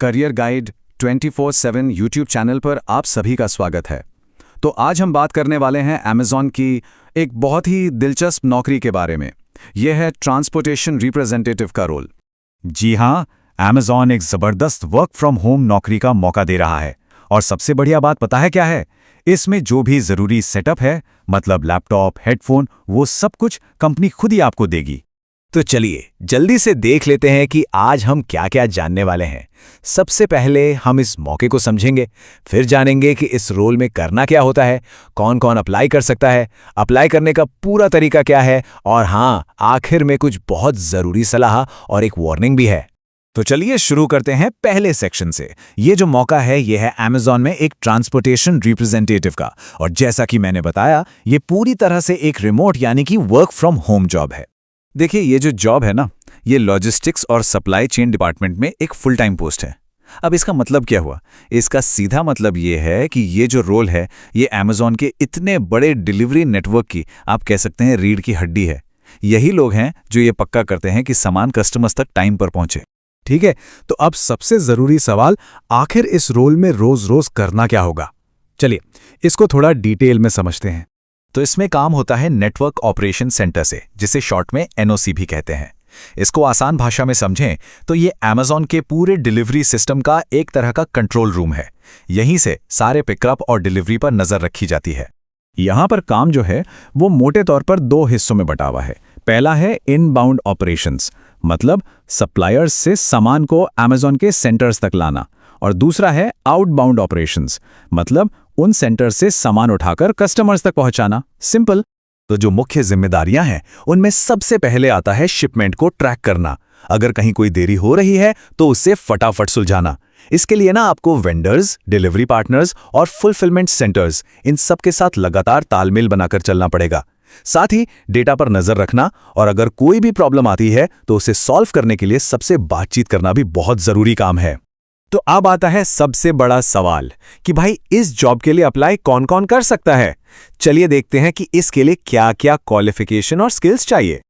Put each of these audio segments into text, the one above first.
Career guide 24/7 YouTube channel पर आप सभी का स्वागत है। तो आज हम बात करने वाले हैं अमेज़न की एक बहुत ही दिलचस्प नौकरी के बारे में। यह है ट्रांसपोर्टेशन रिप्रेजेंटेटिव का रोल। जी हाँ, अमेज़न एक ज़बरदस्त वर्क फ्रॉम होम नौकरी का मौका दे रहा है। और सबसे बढ़िया बात पता है क्या है? इसमें जो भी ज़रूरी सेटअप है, मतलब लैपटॉप, हेडफोन, वो सब कुछ कंपनी खुद ही आपको देगी। तो चलिए जल्दी से देख लेते हैं कि आज हम क्या क्या जानने वाले हैं। सबसे पहले हम इस मौके को समझेंगे, फिर जानेंगे कि इस रोल में करना क्या होता है, कौन कौन अप्लाई कर सकता है, अप्लाई करने का पूरा तरीका क्या है, और हाँ, आखिर में कुछ बहुत ज़रूरी सलाह और एक वार्निंग भी है। तो चलिए शुरू करते हैं पहले सेक्शन से। ये जो मौका है ये है अमेज़न में एक ट्रांसपोर्टेशन रिप्रेजेंटेटिव का, और जैसा कि मैंने बताया, ये पूरी तरह से एक रिमोट यानी कि वर्क फ्रॉम होम जॉब है। देखिए, ये जो जॉब है ना, ये लॉजिस्टिक्स और सप्लाई चेन डिपार्टमेंट में एक फुल टाइम पोस्ट है। अब इसका मतलब क्या हुआ? इसका सीधा मतलब ये है कि ये जो रोल है, ये अमेज़न के इतने बड़े डिलीवरी नेटवर्क की, आप कह सकते हैं, रीढ़ की हड्डी है। यही लोग हैं जो ये पक्का करते हैं कि सामान कस्टमर्स तक टाइम पर पहुंचे। ठीक है, तो अब सबसे जरूरी सवाल, आखिर इस रोल में रोज रोज करना क्या होगा? चलिए इसको थोड़ा डिटेल में समझते हैं। तो इसमें काम होता है नेटवर्क ऑपरेशन सेंटर से, जिसे शॉर्ट में एनओसी भी कहते हैं। इसको आसान भाषा में समझें तो ये अमेज़न के पूरे डिलीवरी सिस्टम का एक तरह का कंट्रोल रूम है। यहीं से सारे पिकअप और डिलीवरी पर नजर रखी जाती है। यहाँ पर काम जो है वो मोटे तौर पर दो हिस्सों में बटा हुआ है। पहला है इनबाउंड ऑपरेशंस, मतलब सप्लायर्स से सामान को अमेज़न के सेंटर्स तक लाना, और दूसरा है आउटबाउंड ऑपरेशंस, मतलब उन सेंटर से सामान उठाकर कस्टमर्स तक पहुंचाना। सिंपल। तो जो मुख्य जिम्मेदारियां हैं उनमें सबसे पहले आता है शिपमेंट को ट्रैक करना। अगर कहीं कोई देरी हो रही है तो उससे फटाफट सुलझाना। इसके लिए ना आपको वेंडर्स, डिलीवरी पार्टनर्स और फुलफिलमेंट सेंटर्स, इन सब के साथ लगातार तालमेल बनाकर चलना पड़ेगा। साथ ही डेटा पर नजर रखना, और अगर कोई भी प्रॉब्लम आती है तो उसे सॉल्व करने के लिए सबसे बातचीत करना भी बहुत जरूरी काम है। तो अब आता है सबसे बड़ा सवाल कि भाई इस जॉब के लिए अप्लाई कौन कौन कर सकता है। चलिए देखते हैं कि इसके लिए क्या क्या क्वालिफिकेशन और स्किल्स चाहिए।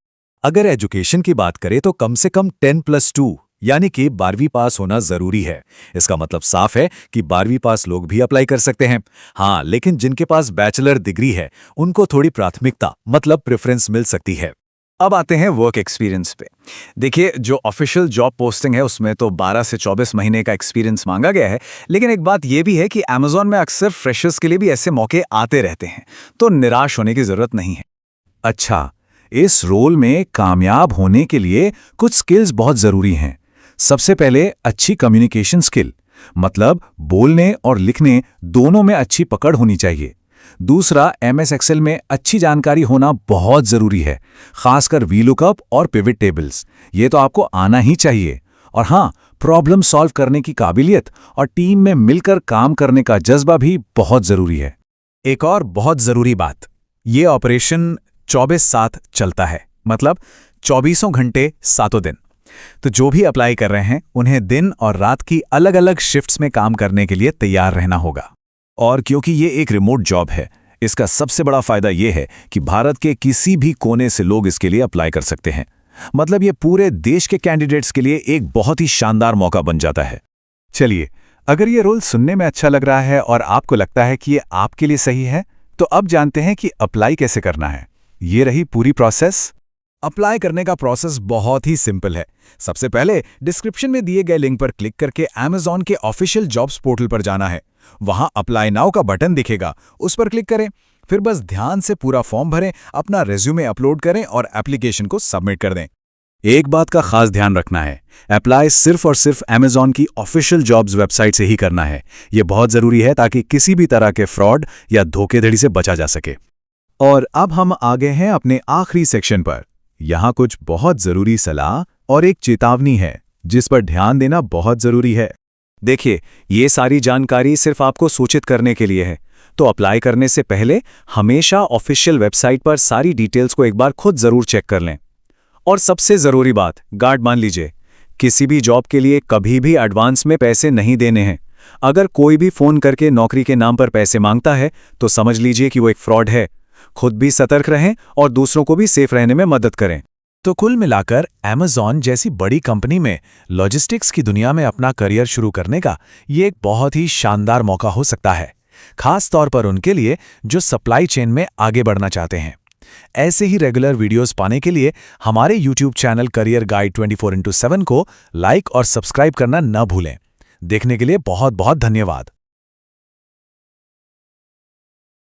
अगर एजुकेशन की बात करें तो कम से कम 10+2 यानी कि 12वीं पास होना जरूरी है। इसका मतलब साफ है कि 12वीं पास लोग भी अप्लाई कर सकते हैं। हाँ, लेकिन जिनके पास बैचलर डिग्री है उनको थोड़ी प्राथमिकता, मतलब प्रेफरेंस मिल सकती है। अब आते हैं वर्क एक्सपीरियंस पे। देखिए, जो ऑफिशियल जॉब पोस्टिंग है उसमें तो 12 से 24 महीने का एक्सपीरियंस मांगा गया है, लेकिन एक बात यह भी है कि अमेज़न में अक्सर फ्रेशर्स के लिए भी ऐसे मौके आते रहते हैं, तो निराश होने की जरूरत नहीं है। अच्छा, इस रोल में कामयाब होने के लिए कुछ स्किल्स बहुत जरूरी हैं। सबसे पहले अच्छी कम्युनिकेशन स्किल, मतलब बोलने और लिखने दोनों में अच्छी पकड़ होनी चाहिए। दूसरा, एमएस एक्सेल में अच्छी जानकारी होना बहुत जरूरी है, खासकर वीलुकअप और पिवट टेबल्स। ये तो आपको आना ही चाहिए। और हाँ, प्रॉब्लम सॉल्व करने की काबिलियत और टीम में मिलकर काम करने का जज्बा भी बहुत जरूरी है। एक और बहुत जरूरी बात, ये ऑपरेशन 24/7 चलता है, मतलब 24 घंटे 7 दिन। तो जो भी अप्लाई कर रहे हैं उन्हें दिन और रात की अलग अलग शिफ्ट्स में काम करने के लिए तैयार रहना होगा। और क्योंकि ये एक रिमोट जॉब है, इसका सबसे बड़ा फायदा ये है कि भारत के किसी भी कोने से लोग इसके लिए अप्लाई कर सकते हैं। मतलब ये पूरे देश के कैंडिडेट्स के लिए एक बहुत ही शानदार मौका बन जाता है। चलिए, अगर ये रोल सुनने में अच्छा लग रहा है और आपको लगता है कि ये आपके लिए सही है, तो अब जानते हैं कि अप्लाई कैसे करना है। ये रही पूरी प्रोसेस। अप्लाई करने का प्रोसेस बहुत ही सिंपल है। सबसे पहले डिस्क्रिप्शन में दिए गए लिंक पर क्लिक करके अमेज़न के ऑफिशियल जॉब्स पोर्टल पर जाना है। वहां अप्लाई नाउ का बटन दिखेगा, उस पर क्लिक करें। फिर बस ध्यान से पूरा फॉर्म भरें, अपना रेज्यूमे अपलोड करें और एप्लीकेशन को सबमिट कर दें। एक बात का खास ध्यान रखना है, अप्लाई सिर्फ और सिर्फ अमेज़न की ऑफिशियल जॉब्स वेबसाइट से ही करना है। यह बहुत जरूरी है ताकि किसी भी तरह के फ्रॉड या धोखेधड़ी से बचा जा सके। और अब हम आ गए हैं अपने आखिरी सेक्शन पर। यहाँ कुछ बहुत जरूरी सलाह और एक चेतावनी है जिस पर ध्यान देना बहुत जरूरी है। देखिए, ये सारी जानकारी सिर्फ आपको सूचित करने के लिए है, तो अप्लाई करने से पहले हमेशा ऑफिशियल वेबसाइट पर सारी डिटेल्स को एक बार खुद जरूर चेक कर लें। और सबसे जरूरी बात, गार्ड मान लीजिए, किसी भी जॉब के लिए कभी भी एडवांस में पैसे नहीं देने हैं। अगर कोई भी फोन करके नौकरी के नाम पर पैसे मांगता है तो समझ लीजिए कि वो एक फ्रॉड है। खुद भी सतर्क रहें और दूसरों को भी सेफ रहने में मदद करें। तो कुल मिलाकर Amazon जैसी बड़ी कंपनी में लॉजिस्टिक्स की दुनिया में अपना करियर शुरू करने का ये एक बहुत ही शानदार मौका हो सकता है, खास तौर पर उनके लिए जो सप्लाई चेन में आगे बढ़ना चाहते हैं। ऐसे ही रेगुलर वीडियोस पाने के लिए हमारे YouTube channel career guide 24x7 को लाइक और सब्सक्राइब करना न भूलें। देखने के लिए बहुत बहुत धन्यवाद।